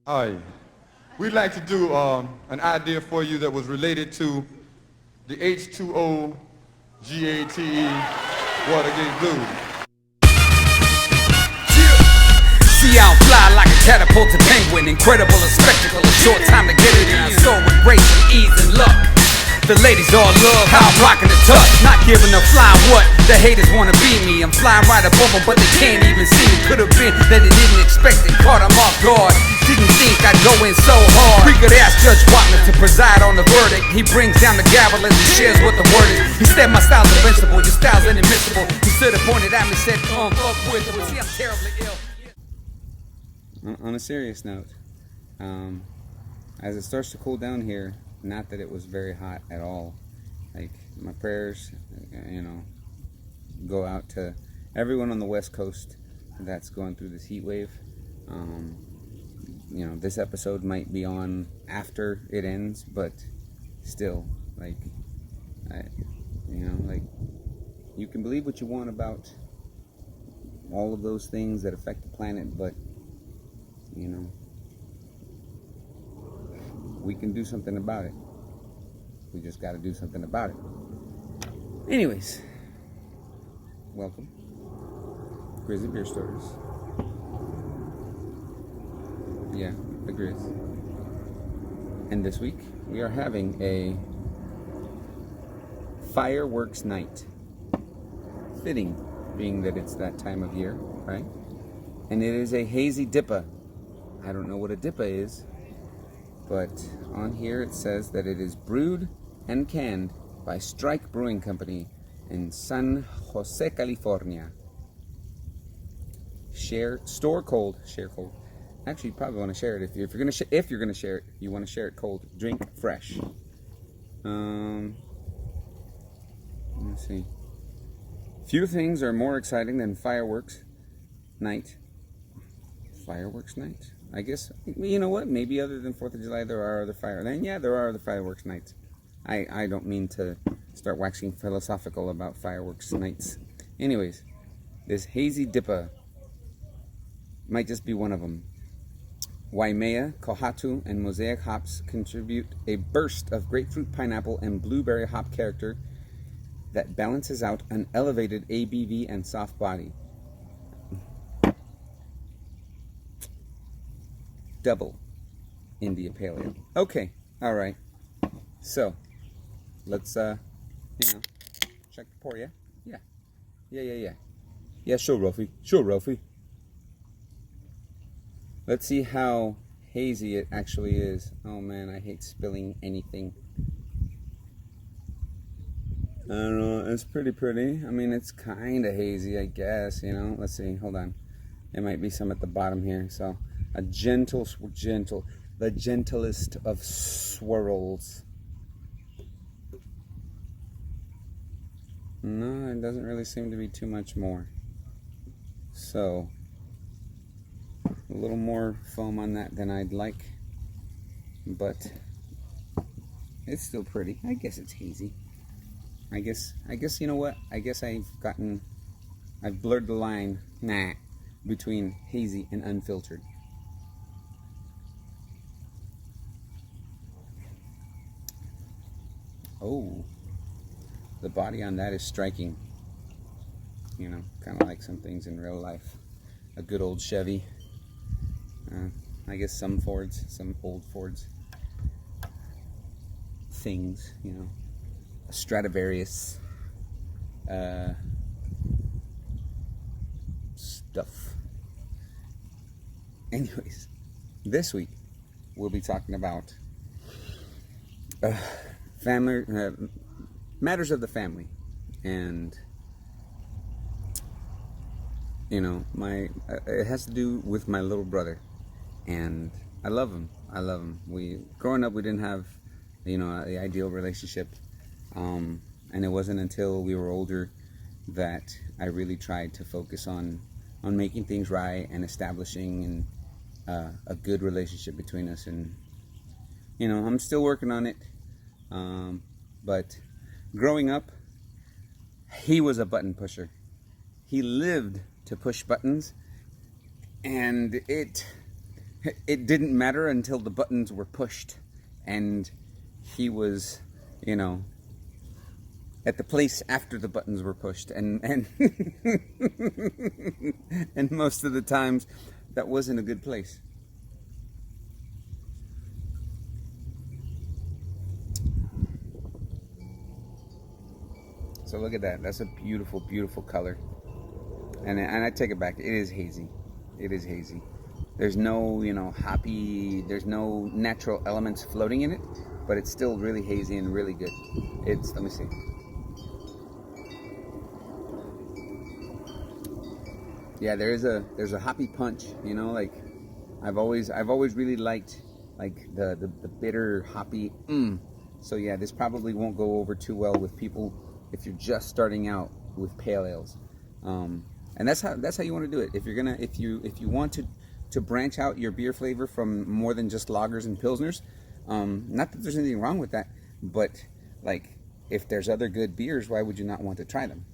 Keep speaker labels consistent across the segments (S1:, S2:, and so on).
S1: Hi. We'd like to do an idea for you that was related to the H2O GATE Watergate Blues.
S2: See how I fly like a catapulted penguin. Incredible a spectacle, a short time to get it in. I soar with grace and ease and luck. The ladies all love how I'm rocking the touch. Not giving a flying what the haters wanna be me. I'm flying right above them, but they can't even see me. Could've been that they didn't expect it, caught them off guard. Didn't think I'd go in so hard. We could ask Judge Wapner to preside on the verdict. He brings down the gavel as he shares what the word is. He said my style's invincible, your style's inadmissible. He stood and pointed at me, said, fuck with it. See, I'm terribly ill.
S3: On a serious note, as it starts to cool down here, not that it was very hot at all, like my prayers, go out to everyone on the West Coast that's going through this heat wave. This episode might be on after it ends, but still, you can believe what you want about all of those things that affect the planet, but we can do something about it. We just got to do something about it. Anyways, welcome, Grizzly Beer Stories. Yeah, the Grizz. And this week we are having a fireworks night. Fitting, being that it's that time of year, right? And it is a hazy dippa. I don't know what a dippa is, but on here it says that it is brewed and canned by Strike Brewing Company in San Jose, California. Store cold, share cold. Actually, you probably want to share it if you're gonna share it. You want to share it cold. Drink fresh. Let's see. Few things are more exciting than fireworks night. Fireworks night? I guess, you know what, maybe other than 4th of July there are other there are other fireworks nights. I don't mean to start waxing philosophical about fireworks nights. Anyways, this hazy dippa might just be one of them. Waimea, Kohatu, and Mosaic hops contribute a burst of grapefruit, pineapple, and blueberry hop character that balances out an elevated ABV and soft body. Double India Pale Ale. Okay, all right. So, let's, check the pour, yeah? Yeah. Yeah, sure, Ralphie. Let's see how hazy it actually is. Oh, man, I hate spilling anything. I don't know, it's pretty. I mean, it's kind of hazy, I guess, Let's see, hold on. There might be some at the bottom here, so... A gentle, the gentlest of swirls. No, it doesn't really seem to be too much more. So, a little more foam on that than I'd like. But, it's still pretty. I guess it's hazy. I guess, you know what? I guess I've blurred the line, between hazy and unfiltered. Oh, the body on that is striking. Kind of like some things in real life. A good old Chevy. I guess some old Fords. Things, a Stradivarius. Stuff. Anyways, this week we'll be talking about family matters of the family, and it has to do with my little brother, and I love him. Growing up, we didn't have the ideal relationship, and it wasn't until we were older that I really tried to focus on making things right and establishing a good relationship between us. And I'm still working on it. But growing up, he was a button pusher. He lived to push buttons, and it it didn't matter until the buttons were pushed, and he was, you know, at the place after the buttons were pushed, and and most of the times that wasn't a good place. So look at that. That's a beautiful, beautiful color. And I take it back. It is hazy. It is hazy. There's no, you know, hoppy, there's no natural elements floating in it, but it's still really hazy and really good. It's, let me see. Yeah, there's a hoppy punch, you know, like I've always really liked like the bitter hoppy. So yeah, this probably won't go over too well with people if you're just starting out with pale ales. And that's how you want to do it. If you want to branch out your beer flavor from more than just lagers and pilsners, not that there's anything wrong with that, but like if there's other good beers, why would you not want to try them?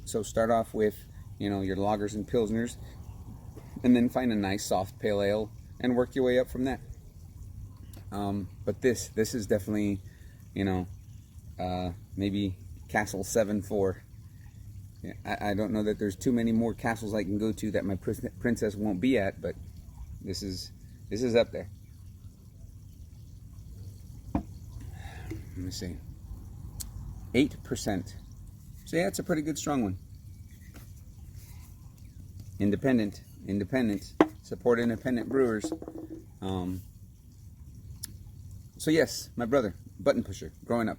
S3: So start off with, you know, your lagers and pilsners, and then find a nice soft pale ale and work your way up from that. But this is definitely, you know, maybe Castle 7-4. Yeah, I don't know that there's too many more castles I can go to that my princess won't be at, but this is up there. Let me see. 8%. So yeah, it's a pretty good strong one. Independent. Support independent brewers. So yes, my brother, button pusher, growing up.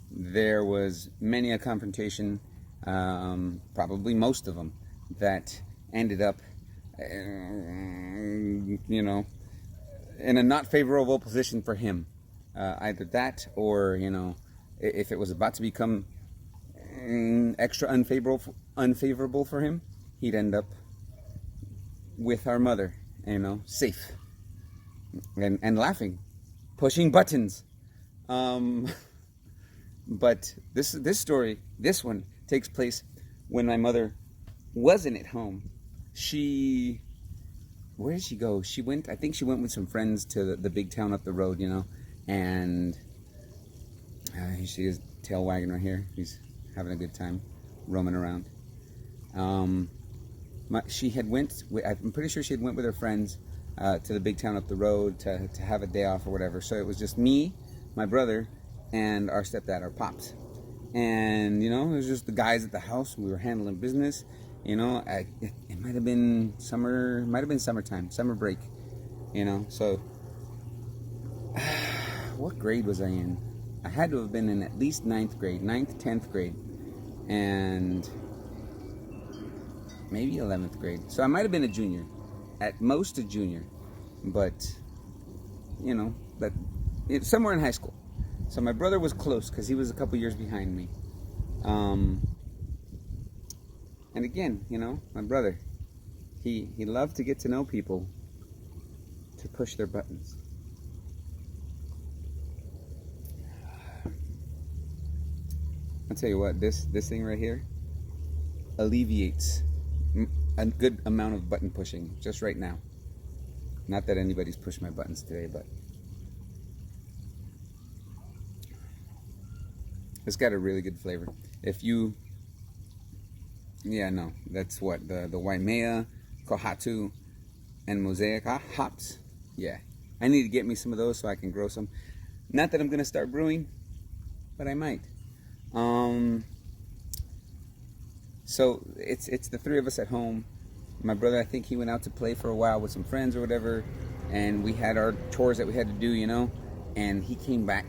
S3: There was many a confrontation, probably most of them, that ended up, you know, in a not favorable position for him. Either that or, you know, if it was about to become extra unfavorable for him, he'd end up with our mother, you know, safe and laughing, pushing buttons. But this story, this one takes place when my mother wasn't at home. Where did she go? I think she went with some friends to the big town up the road, you know, and she is tail wagging right here. He's having a good time roaming around. I'm pretty sure she had went with her friends to the big town up the road to have a day off or whatever. So it was just me, my brother, and our stepdad, our pops. And, you know, it was just the guys at the house. We were handling business. You know, it might have been summertime, summer break, you know. So what grade was I in? I had to have been in at least 9th, 10th grade, and maybe 11th grade. So I might have been a junior, at most a junior, but, you know, somewhere in high school. So my brother was close because he was a couple years behind me. And again, you know, my brother, he loved to get to know people, to push their buttons. I'll tell you what, this thing right here alleviates a good amount of button pushing just right now. Not that anybody's pushed my buttons today, but it's got a really good flavor. That's what the Waimea, Kohatu, and Mosaic hops. Yeah, I need to get me some of those so I can grow some. Not that I'm gonna start brewing, but I might. So it's the three of us at home. My brother, I think he went out to play for a while with some friends or whatever, and we had our chores that we had to do, you know, and he came back,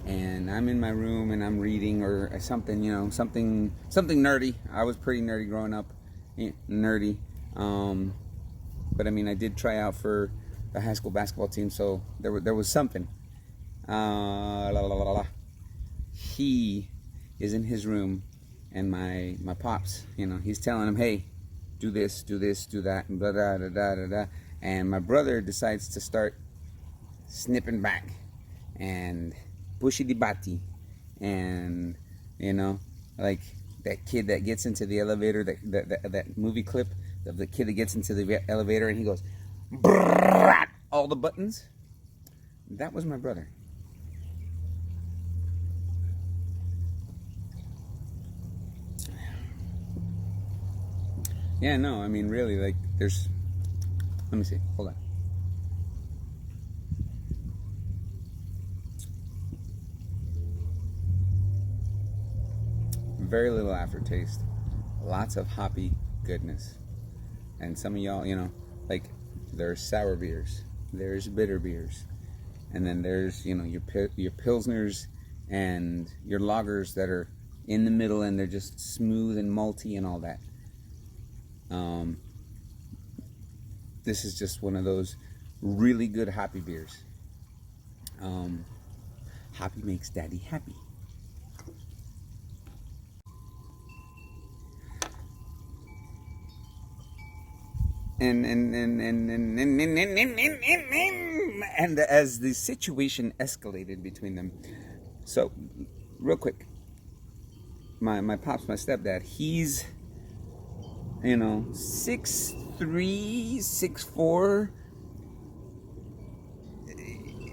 S3: and I'm in my room and I'm reading or something, you know, something nerdy. I was pretty nerdy growing up, nerdy. But I mean, I did try out for the high school basketball team, so there was something. He is in his room, and my pops, you know, he's telling him, hey, do this, do that, and blah, da, da, da, da, da. And my brother decides to start snipping back and bushy dibati, and, you know, like that kid that gets into the elevator, that movie clip of the kid that gets into the elevator and he goes, all the buttons. That was my brother. Yeah, no, I mean, really, like, there's... Let me see. Hold on. Very little aftertaste. Lots of hoppy goodness. And some of y'all, you know, like, there's sour beers. There's bitter beers. And then there's, you know, your pilsners and your lagers that are in the middle and they're just smooth and malty and all that. This is just one of those really good hoppy beers. Hoppy makes daddy happy. And as the situation escalated between them, so real quick, my pops, my stepdad, he's, you know, 6'3", 6'4",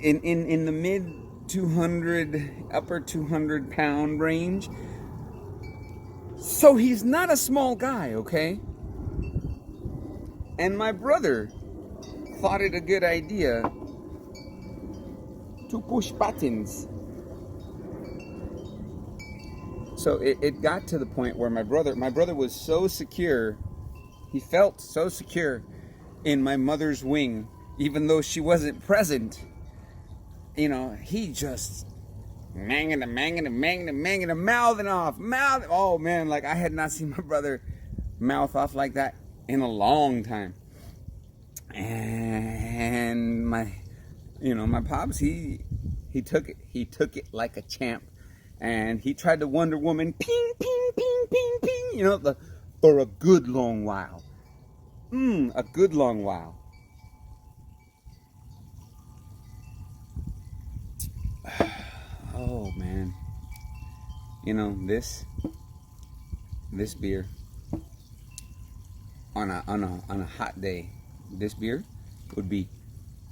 S3: in the mid 200, upper 200 pound range. So he's not a small guy, okay? And my brother thought it a good idea to push buttons. So it got to the point where my brother was so secure, he felt so secure in my mother's wing, even though she wasn't present. You know, he just manging, mouthing off. Oh man, like I had not seen my brother mouth off like that in a long time. And my pops, he took it like a champ, and he tried to Wonder Woman, ping, ping, ping, ping, ping, you know, for a good long while. A good long while. Oh man, you know, this beer on a hot day, this beer would be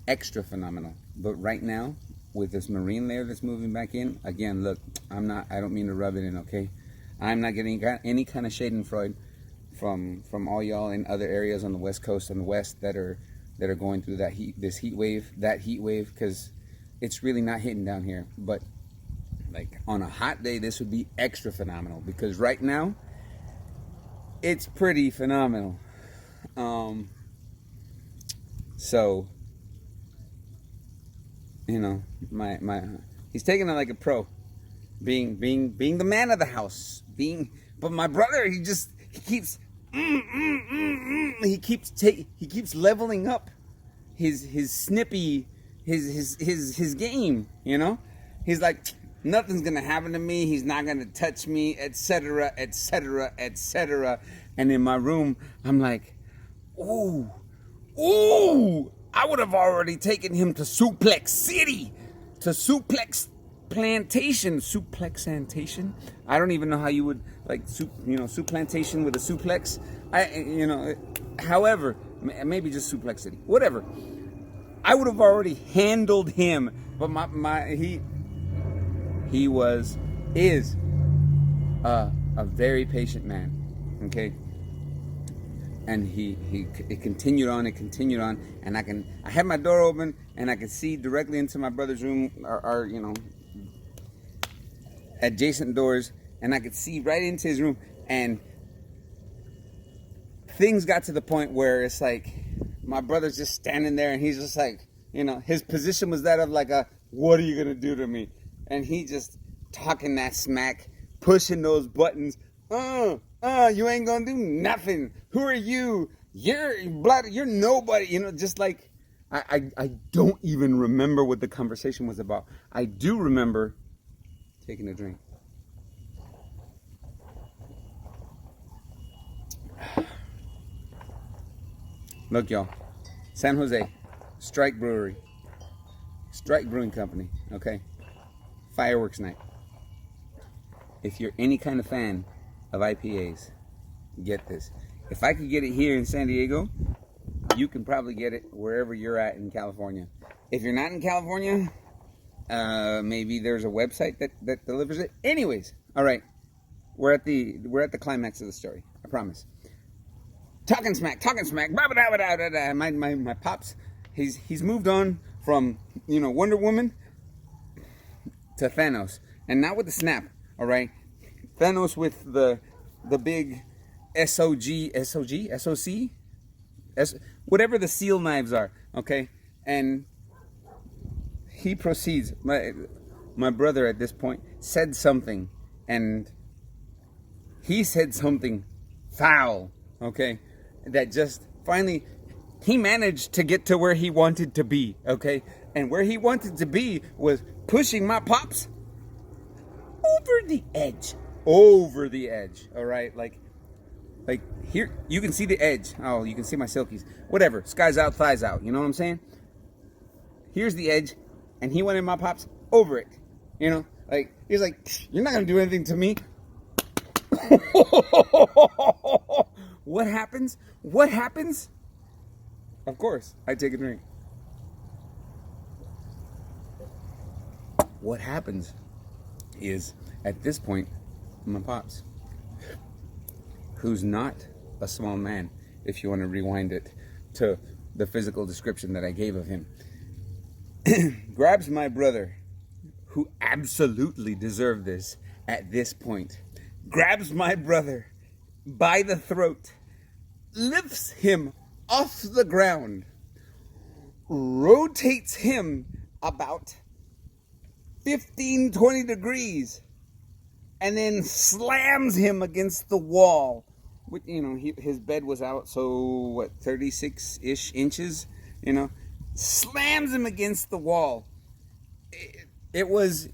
S3: extra phenomenal. But right now, with this marine layer that's moving back in, again, look, I don't mean to rub it in, okay? I'm not getting any kind of schadenfreude from all y'all in other areas on the West Coast, on the West, that are going through this heat wave, because it's really not hitting down here. But like on a hot day, this would be extra phenomenal, because right now it's pretty phenomenal. So, you know, he's taking it like a pro, being the man of the house, but my brother, he keeps leveling up his snippy, his game, you know? He's like, nothing's gonna happen to me, he's not gonna touch me, etc., etc., etc. And in my room, I'm like, ooh, I would have already taken him to Suplex City, to Suplex Plantation. I don't even know how you would, like, Suplantation with a suplex. However, maybe just Suplex City, whatever. I would have already handled him, but he is a very patient man, okay? And it continued on, and I had my door open, and I could see directly into my brother's room, our adjacent doors, and I could see right into his room, and things got to the point where it's like, my brother's just standing there, and he's just like, his position was that of like what are you gonna do to me? And he just talking that smack, pushing those buttons. You ain't gonna do nothing. Who are you? You're nobody. Just like, I don't even remember what the conversation was about. I do remember taking a drink. Look, y'all, San Jose, Strike Brewing Company, okay? Fireworks night. If you're any kind of fan of IPAs, get this. If I could get it here in San Diego, you can probably get it wherever you're at in California. If you're not in California, maybe there's a website that delivers it. Anyways, all right, we're at the climax of the story. I promise. Talking smack. My pops, he's moved on from Wonder Woman to Thanos, and not with the snap. All right, Thanos with the big SOC, whatever the seal knives are. Okay, and he proceeds. My brother at this point said something, and he said something foul. Okay, that just finally he managed to get to where he wanted to be. Okay, and where he wanted to be was pushing my pops over the edge. All right, like here you can see the edge. Oh, you can see my silkies. Whatever, skies out, thighs out. You know what I'm saying? Here's the edge, and he wanted my pops over it. Like he's like, you're not gonna do anything to me. What happens? Of course, I take a drink. What happens is, at this point, my pops, who's not a small man, if you want to rewind it to the physical description that I gave of him, grabs my brother, who absolutely deserved this at this point, grabs my brother by the throat, lifts him off the ground, rotates him about 15-20 degrees, and then slams him against the wall. His bed was out, so 36-ish inches, slams him against the wall. It was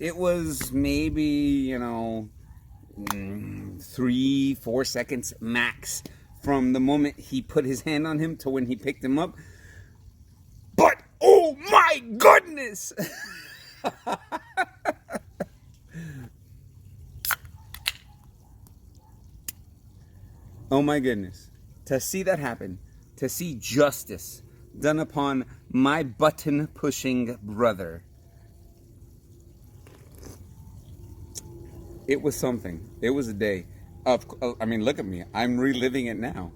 S3: maybe 3-4 seconds max from the moment he put his hand on him to when he picked him up. But oh my goodness! Oh my goodness. To see that happen, to see justice done upon my button-pushing brother, it was something. It was a day. Look at me. I'm reliving it now,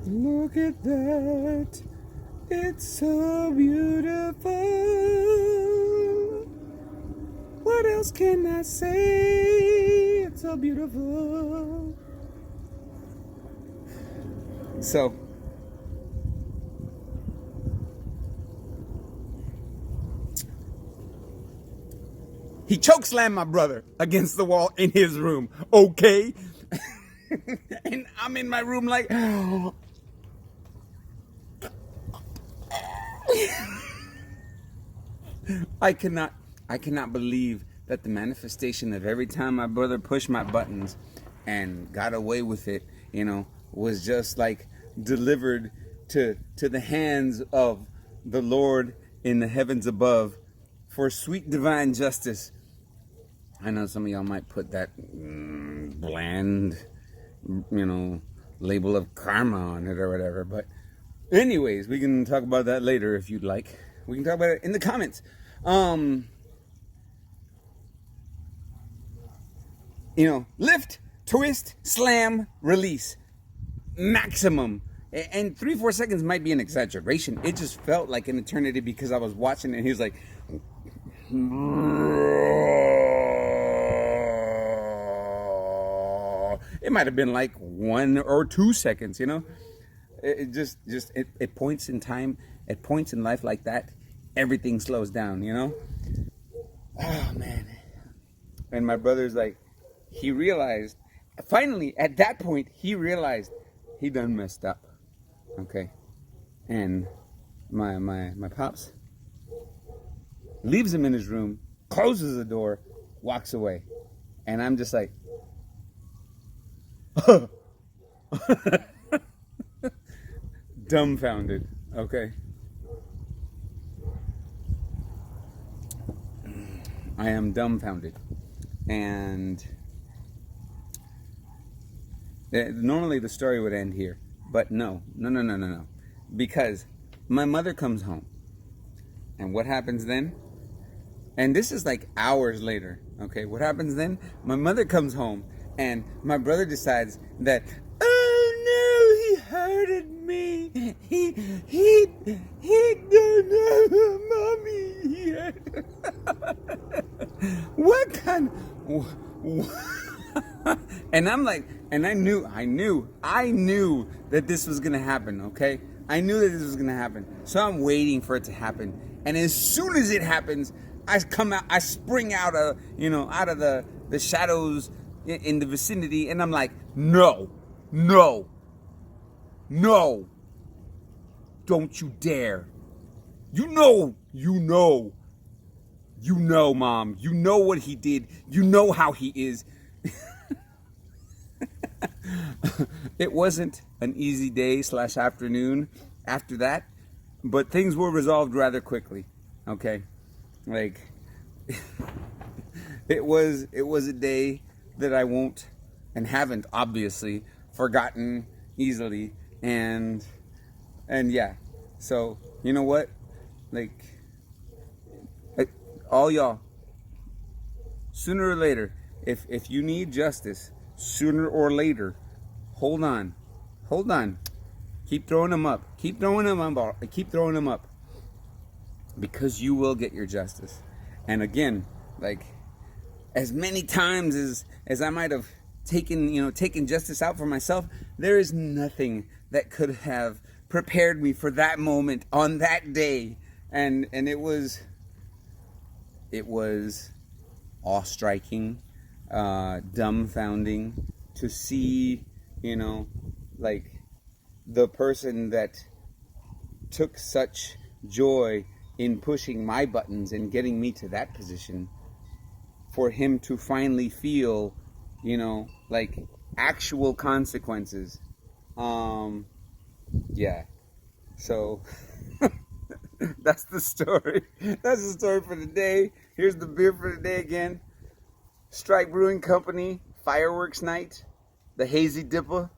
S3: Look at that. It's so beautiful. What else can I say? It's so beautiful. So, he chokeslammed my brother against the wall in his room, okay? And I'm in my room like, I cannot believe that the manifestation of every time my brother pushed my buttons and got away with it, was just like delivered to the hands of the Lord in the heavens above for sweet divine justice. I know some of y'all might put that bland, label of karma on it or whatever, but anyways, we can talk about that later if you'd like. We can talk about it in the comments. Lift, twist, slam, release. Maximum. And 3-4 seconds might be an exaggeration. It just felt like an eternity because I was watching it and he was like, it might have been like 1 or 2 seconds, It just points in time, at points in life like that, everything slows down, Oh man. And my brother's like, he realized, finally at that point, he realized he done messed up. Okay. And my pops leaves him in his room, closes the door, walks away. And I'm just like, dumbfounded, okay? I am dumbfounded. And normally the story would end here, but no, because my mother comes home, and what happens then? And this is like hours later. Okay, what happens then? My mother comes home, and my brother decides that, oh no, he hurted me. He don't know, mommy. What kind? And I'm like, and I knew that this was gonna happen. Okay, I knew that this was gonna happen. So I'm waiting for it to happen, and as soon as it happens, I spring out of the shadows in the vicinity, and I'm like, no, don't you dare. You know, Mom. You know what he did. You know how he is. It wasn't an easy day / afternoon after that, but things were resolved rather quickly. Okay, like it was a day that I won't and haven't obviously forgotten easily, and yeah. So you know what, like, all y'all, sooner or later, if you need justice, sooner or later, hold on, keep throwing them up, because you will get your justice. And again, like, as many times as I might have taken justice out for myself, there is nothing that could have prepared me for that moment on that day. And it was awe-striking, dumbfounding to see, like, the person that took such joy in pushing my buttons and getting me to that position, for him to finally feel, like, actual consequences. Yeah. So that's the story. That's the story for the day. Here's the beer for the day again. Strike Brewing Company, Fireworks Night, the Hazy Dipper.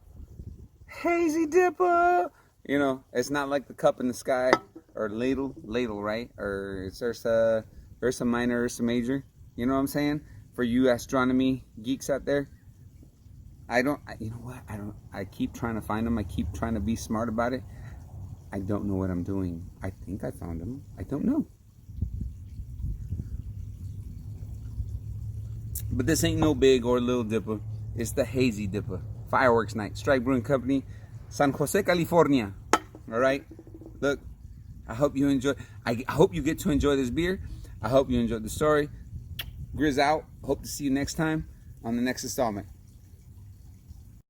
S3: Hazy Dipper! It's not like the cup in the sky, or ladle, right? Or it's Ursa Minor, Ursa Major. You know what I'm saying? For you astronomy geeks out there. I keep trying to find them. I keep trying to be smart about it. I don't know what I'm doing. I think I found them. I don't know. But this ain't no big or little dipper. It's the Hazy Dipper. Fireworks Night. Strike Brewing Company, San Jose, California. All right? Look, I hope you enjoy. I hope you get to enjoy this beer. I hope you enjoyed the story. Grizz out. Hope to see you next time on the next installment.